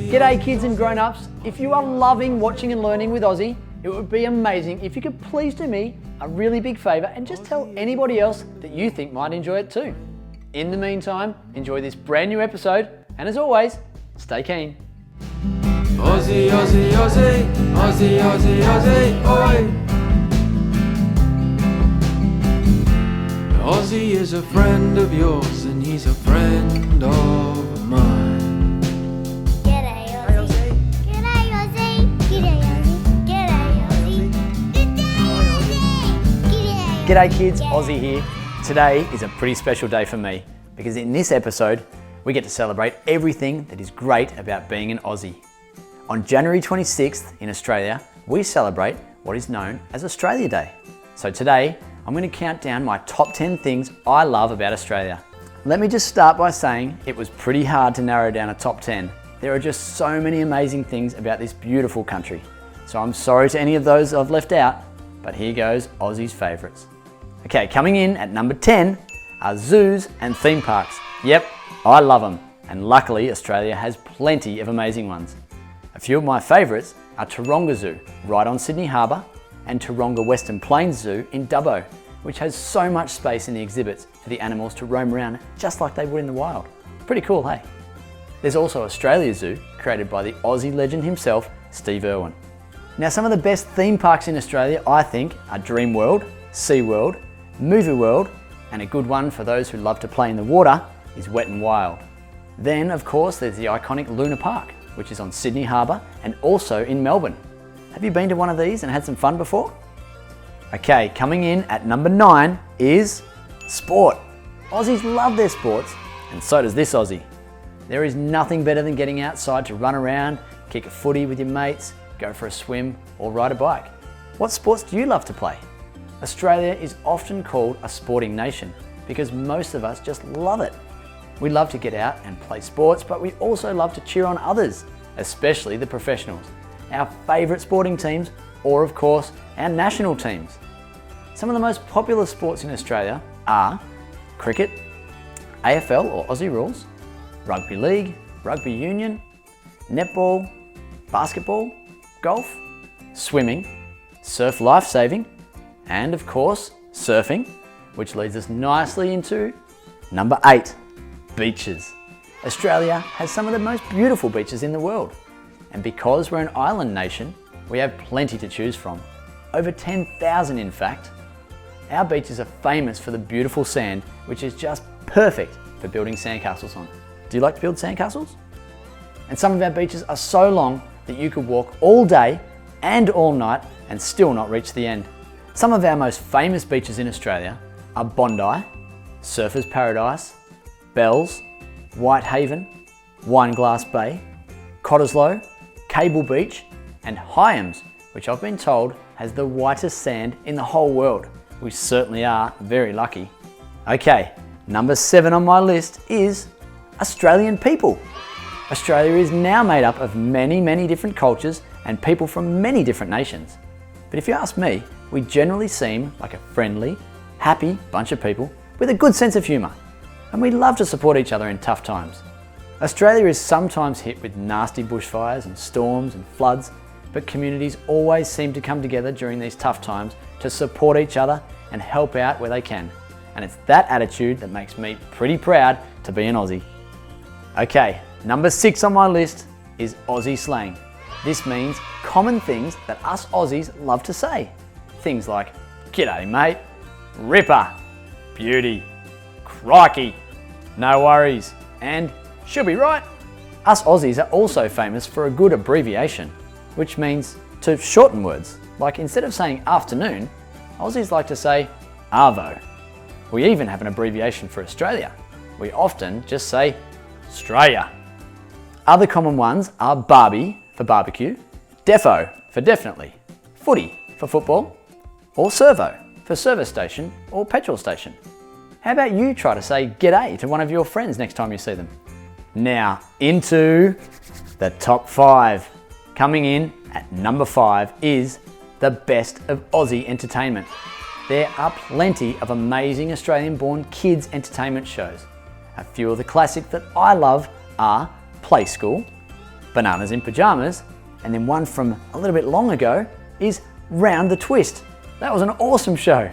G'day kids and grown-ups. If you are loving watching and learning with Aussie, it would be amazing if you could please do me a really big favour and just tell anybody else that you think might enjoy it too. In the meantime, enjoy this brand new episode, and as always, stay keen. Aussie, Aussie, Aussie, Aussie, Aussie, Aussie, oi! Aussie is a friend of yours and he's a friend of mine. G'day Aussie. G'day Aussie. G'day Aussie. G'day Aussie. G'day Aussie. G'day kids, Aussie here. Today is a pretty special day for me because in this episode, we get to celebrate everything that is great about being an Aussie. On January 26th in Australia, we celebrate what is known as Australia Day. So today, I'm going to count down my top 10 things I love about Australia. Let me just start by saying it was pretty hard to narrow down a top 10. There are just so many amazing things about this beautiful country. So I'm sorry to any of those I've left out, but here goes Aussie's favourites. Okay, coming in at number 10 are zoos and theme parks. Yep, I love them, and luckily Australia has plenty of amazing ones. A few of my favourites are Taronga Zoo, right on Sydney Harbour, and Taronga Western Plains Zoo in Dubbo, which has so much space in the exhibits for the animals to roam around just like they would in the wild. Pretty cool, hey? There's also Australia Zoo, created by the Aussie legend himself, Steve Irwin. Now, some of the best theme parks in Australia, I think, are Dream World, Sea World, Movie World, and a good one for those who love to play in the water is Wet n Wild. Then, of course, there's the iconic Luna Park, which is on Sydney Harbour and also in Melbourne. Have you been to one of these and had some fun before? Okay, coming in at number 9 is sport. Aussies love their sports, and so does this Aussie. There is nothing better than getting outside to run around, kick a footy with your mates, go for a swim, or ride a bike. What sports do you love to play? Australia is often called a sporting nation because most of us just love it. We love to get out and play sports, but we also love to cheer on others, especially the professionals, our favourite sporting teams, or of course, our national teams. Some of the most popular sports in Australia are cricket, AFL or Aussie rules, rugby league, rugby union, netball, basketball, golf, swimming, surf lifesaving, and of course, surfing, which leads us nicely into number 8, beaches. Australia has some of the most beautiful beaches in the world. And because we're an island nation, we have plenty to choose from. Over 10,000 in fact. Our beaches are famous for the beautiful sand, which is just perfect for building sandcastles on. Do you like to build sandcastles? And some of our beaches are so long that you could walk all day and all night and still not reach the end. Some of our most famous beaches in Australia are Bondi, Surfers Paradise, Bells, Whitehaven, Wineglass Bay, Cottesloe, Cable Beach, and Hyams, which I've been told has the whitest sand in the whole world. We certainly are very lucky. Okay, number 7 on my list is Australian people. Australia is now made up of many, many different cultures and people from many different nations. But if you ask me, we generally seem like a friendly, happy bunch of people with a good sense of humour. And we love to support each other in tough times. Australia is sometimes hit with nasty bushfires and storms and floods, but communities always seem to come together during these tough times to support each other and help out where they can. And it's that attitude that makes me pretty proud to be an Aussie. Okay, number 6 on my list is Aussie slang. This means common things that us Aussies love to say. Things like, g'day mate, ripper, beauty, crikey, no worries, and she'll be right. Us Aussies are also famous for a good abbreviation, which means to shorten words. Like instead of saying afternoon, Aussies like to say arvo. We even have an abbreviation for Australia. We often just say Australia. Other common ones are barbie for barbecue, defo for definitely, footy for football, or servo for service station or petrol station. How about you try to say g'day to one of your friends next time you see them? Now, into the top 5. Coming in at number 5 is the best of Aussie entertainment. There are plenty of amazing Australian-born kids' entertainment shows. A few of the classics that I love are Play School, Bananas in Pajamas, and then one from a little bit long ago is Round the Twist. That was an awesome show.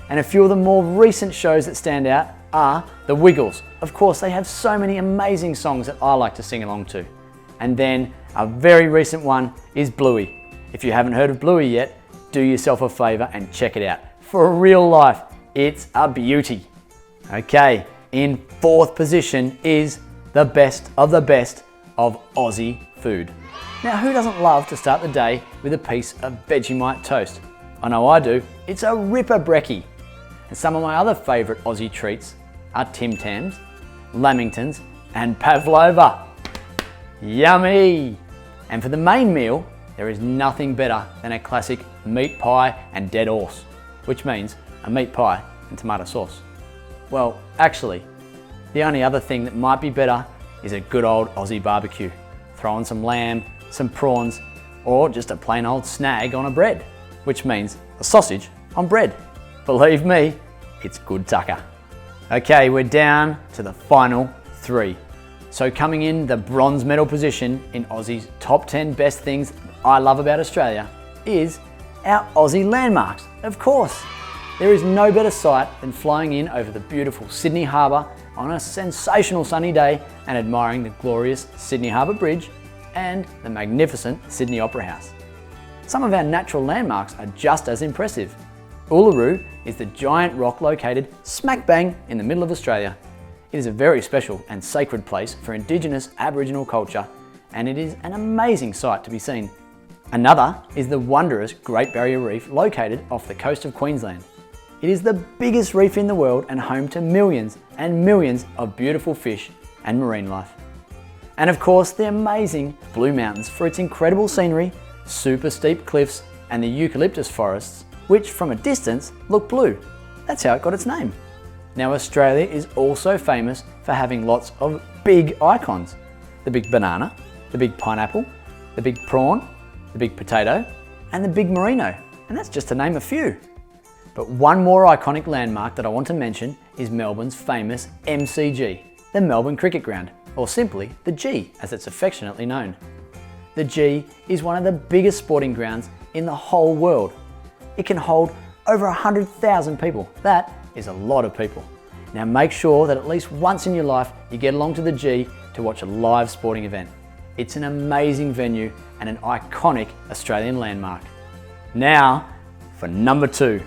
And a few of the more recent shows that stand out are The Wiggles. Of course, they have so many amazing songs that I like to sing along to. And then a very recent one is Bluey. If you haven't heard of Bluey yet, do yourself a favour and check it out. For real life, it's a beauty. Okay, in fourth position is the best of Aussie food. Now, who doesn't love to start the day with a piece of Vegemite toast? I know I do. It's a ripper brekkie. And some of my other favourite Aussie treats are Tim Tams, Lamingtons and Pavlova. Yummy! And for the main meal, there is nothing better than a classic meat pie and dead horse, which means a meat pie and tomato sauce. Well, actually, the only other thing that might be better is a good old Aussie barbecue. Throw in some lamb, some prawns, or just a plain old snag on a bread, which means a sausage on bread. Believe me, it's good tucker. Okay, we're down to the final three. So coming in the bronze medal position in Aussie's top 10 best things I love about Australia is our Aussie landmarks, of course. There is no better sight than flying in over the beautiful Sydney Harbour on a sensational sunny day and admiring the glorious Sydney Harbour Bridge and the magnificent Sydney Opera House. Some of our natural landmarks are just as impressive. Uluru is the giant rock located smack bang in the middle of Australia. It is a very special and sacred place for Indigenous Aboriginal culture, and it is an amazing sight to be seen. Another is the wondrous Great Barrier Reef located off the coast of Queensland. It is the biggest reef in the world and home to millions and millions of beautiful fish and marine life. And of course, the amazing Blue Mountains for its incredible scenery, super steep cliffs, and the eucalyptus forests, which from a distance look blue. That's how it got its name. Now, Australia is also famous for having lots of big icons. The big banana, the big pineapple, the big prawn, the big potato, and the big merino. And that's just to name a few. But one more iconic landmark that I want to mention is Melbourne's famous MCG, the Melbourne Cricket Ground, or simply the G as it's affectionately known. The G is one of the biggest sporting grounds in the whole world. It can hold over 100,000 people. That is a lot of people. Now make sure that at least once in your life you get along to the G to watch a live sporting event. It's an amazing venue and an iconic Australian landmark. Now for number 2.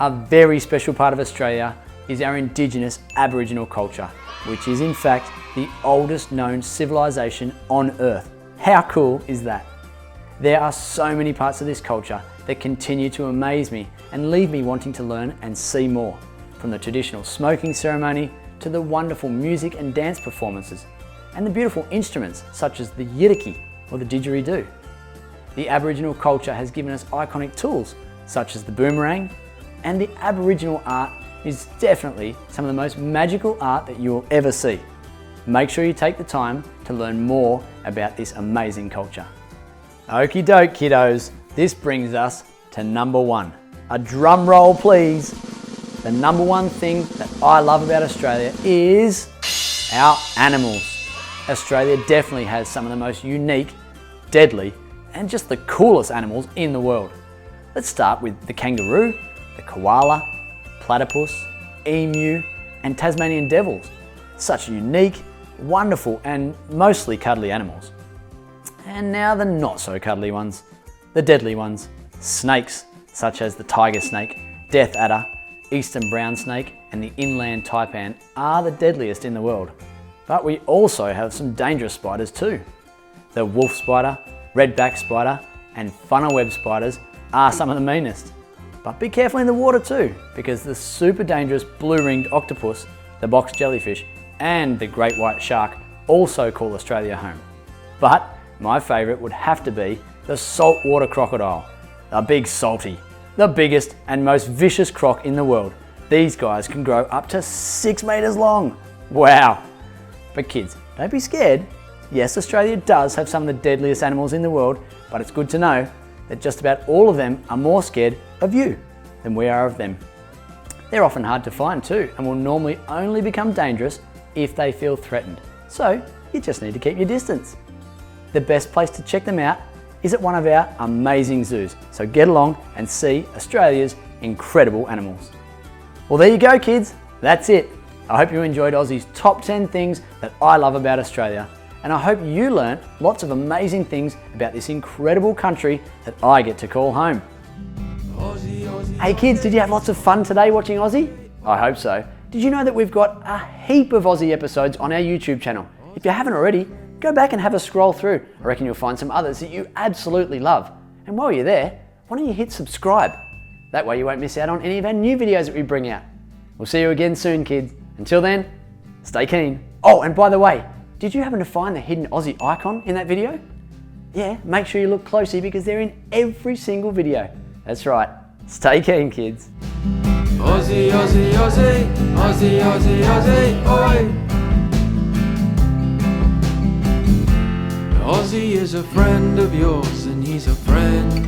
A very special part of Australia is our Indigenous Aboriginal culture, which is in fact the oldest known civilization on Earth. How cool is that? There are so many parts of this culture that continue to amaze me and leave me wanting to learn and see more, from the traditional smoking ceremony to the wonderful music and dance performances, and the beautiful instruments such as the yidaki or the didgeridoo. The Aboriginal culture has given us iconic tools such as the boomerang, and the Aboriginal art is definitely some of the most magical art that you will ever see. Make sure you take the time to learn more about this amazing culture. Okie doke, kiddos, this brings us to number 1. A drum roll, please. The number 1 thing that I love about Australia is our animals. Australia definitely has some of the most unique, deadly, and just the coolest animals in the world. Let's start with the kangaroo, the koala, platypus, emu, and Tasmanian devils. Such unique, wonderful, and mostly cuddly animals. And now the not so cuddly ones, the deadly ones. Snakes, such as the tiger snake, death adder, eastern brown snake, and the inland taipan are the deadliest in the world. But we also have some dangerous spiders too. The wolf spider, redback spider, and funnel web spiders are some of the meanest. But be careful in the water too, because the super dangerous blue-ringed octopus, the box jellyfish, and the great white shark also call Australia home. But my favourite would have to be the saltwater crocodile, the big salty, the biggest and most vicious croc in the world. These guys can grow up to 6 metres long. Wow! But kids, don't be scared. Yes, Australia does have some of the deadliest animals in the world, but it's good to know that just about all of them are more scared of you than we are of them. They're often hard to find too, and will normally only become dangerous if they feel threatened. So you just need to keep your distance. the best place to check them out is at one of our amazing zoos. So get along and see Australia's incredible animals. Well, there you go, kids. That's it. I hope you enjoyed Aussie's top 10 things that I love about Australia. And I hope you learnt lots of amazing things about this incredible country that I get to call home. Hey kids, did you have lots of fun today watching Aussie? I hope so. Did you know that we've got a heap of Aussie episodes on our YouTube channel? If you haven't already, go back and have a scroll through. I reckon you'll find some others that you absolutely love. And while you're there, why don't you hit subscribe? That way you won't miss out on any of our new videos that we bring out. We'll see you again soon, kids. Until then, stay keen. Oh, and by the way, did you happen to find the hidden Aussie icon in that video? Yeah, make sure you look closely because they're in every single video. That's right. Stay keen, kids. Ozzie, Ozzie, Ozzie, Ozzie, Ozzie, Ozzie, oi! Ozzie is a friend of yours and he's a friend